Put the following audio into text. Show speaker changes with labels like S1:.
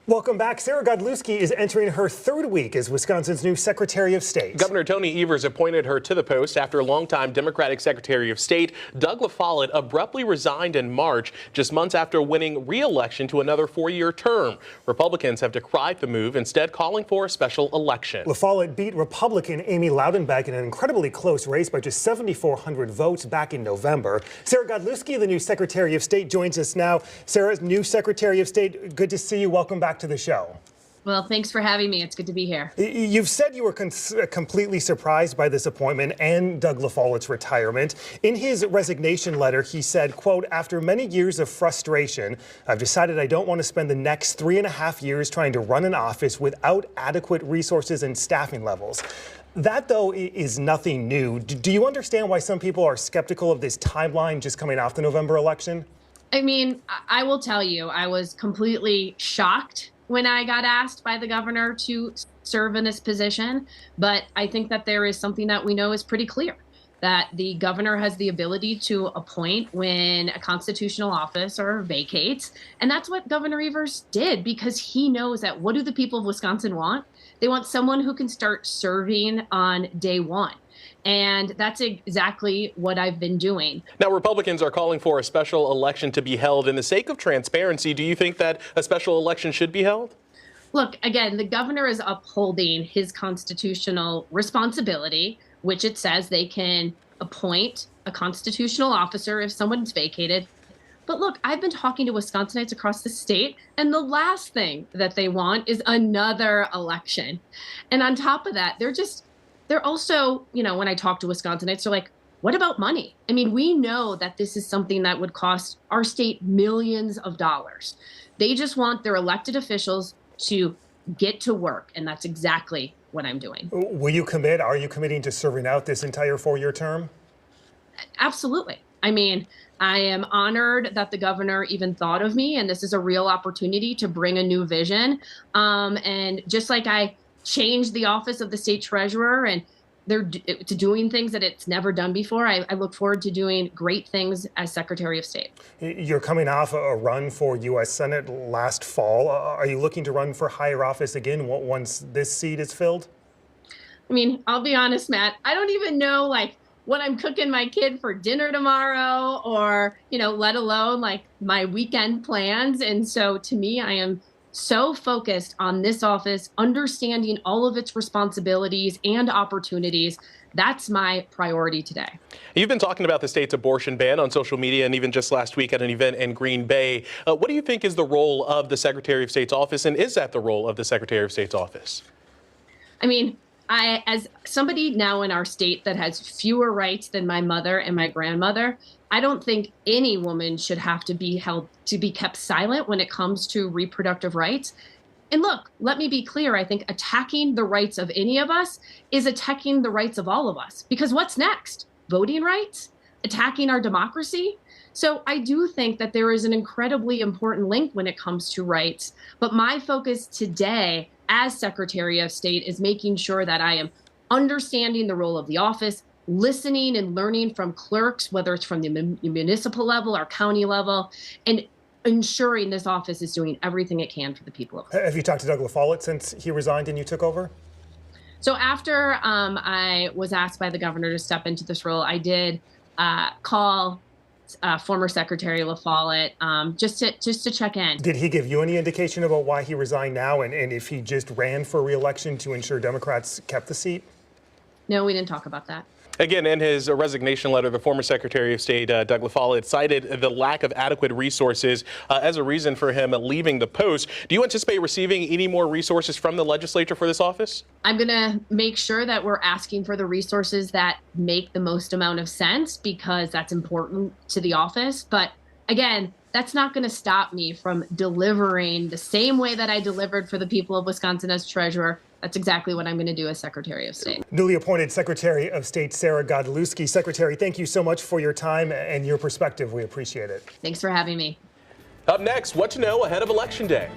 S1: Welcome back. Sarah Godlewski is entering her third week as Wisconsin's new Secretary of State.
S2: Governor Tony Evers appointed her to the post after longtime Democratic Secretary of State Doug LaFollette abruptly resigned in March, just months after winning re-election to another four-year term. Republicans have decried the move, instead calling for a special election.
S1: LaFollette beat Republican Amy Loudenbeck in an incredibly close race by just 7,400 votes back in November. Sarah Godlewski, the new Secretary of State, joins us now. Sarah, new Secretary of State, good to see you. Welcome back to the show.
S3: Well, thanks for having me. It's good to be here.
S1: You've said you were completely surprised by this appointment and Doug LaFollette's retirement. In his resignation letter, he said, quote, "After many years of frustration, I've decided I don't want to spend the next 3.5 years trying to run an office without adequate resources and staffing levels." That, though, is nothing new. Do you understand why some people are skeptical of this timeline just coming off the November election?
S3: I mean, I will tell you, I was completely shocked when I got asked by the governor to serve in this position. But I think that there is something that we know is pretty clear, that the governor has the ability to appoint when a constitutional officer vacates. And that's what Governor Evers did, because he knows that what do the people of Wisconsin want? They want someone who can start serving on day one. And that's exactly what I've been doing.
S2: Now, Republicans are calling for a special election to be held. In the sake of transparency, do you think that a special election should be held?
S3: Look, again, the governor is upholding his constitutional responsibility, which it says they can appoint a constitutional officer if someone's vacated. But look, I've been talking to Wisconsinites across the state, and the last thing that they want is another election. And on top of that, they're also, when I talk to Wisconsinites, they're like, what about money? I mean, we know that this is something that would cost our state millions of dollars. They just want their elected officials to get to work, and that's exactly what I'm doing.
S1: Will you commit? Are you committing to serving out this entire four-year term?
S3: Absolutely. I mean, I am honored that the governor even thought of me, and this is a real opportunity to bring a new vision. And just like I changed the office of the state treasurer and they're doing things that it's never done before, I look forward to doing great things as Secretary of State.
S1: You're coming off a run for U.S. Senate last fall. Are you looking to run for higher office again once this seat is filled?
S3: I mean, I'll be honest, Matt, I don't even know what I'm cooking my kid for dinner tomorrow or, let alone my weekend plans. And so to me, I am so focused on this office, understanding all of its responsibilities and opportunities. That's my priority today.
S2: You've been talking about the state's abortion ban on social media and even just last week at an event in Green Bay. What do you think is the role of the Secretary of State's office, and is that the role of the Secretary of State's office?
S3: I mean, as somebody now in our state that has fewer rights than my mother and my grandmother, I don't think any woman should have to be kept silent when it comes to reproductive rights. And look, let me be clear. I think attacking the rights of any of us is attacking the rights of all of us. Because what's next? Voting rights? Attacking our democracy? So I do think that there is an incredibly important link when it comes to rights. But my focus today as Secretary of State is making sure that I am understanding the role of the office, listening and learning from clerks, whether it's from the municipal level or county level, and ensuring this office is doing everything it can for the people of Wisconsin.
S1: Have you talked to Doug LaFollette since he resigned and you took over?
S3: So after I was asked by the governor to step into this role, I did call former Secretary LaFollette just to check in.
S1: Did he give you any indication about why he resigned now and if he just ran for re-election to ensure Democrats kept the seat?
S3: No, we didn't talk about that.
S2: Again, in his resignation letter, the former Secretary of State, Doug LaFollette, cited the lack of adequate resources as a reason for him leaving the post. Do you anticipate receiving any more resources from the legislature for this office?
S3: I'm going to make sure that we're asking for the resources that make the most amount of sense, because that's important to the office. But again, that's not going to stop me from delivering the same way that I delivered for the people of Wisconsin as treasurer. That's exactly what I'm going to do as Secretary of State.
S1: Newly appointed Secretary of State Sarah Godlewski. Secretary, thank you so much for your time and your perspective. We appreciate it.
S3: Thanks for having me.
S2: Up next, what to know ahead of Election Day.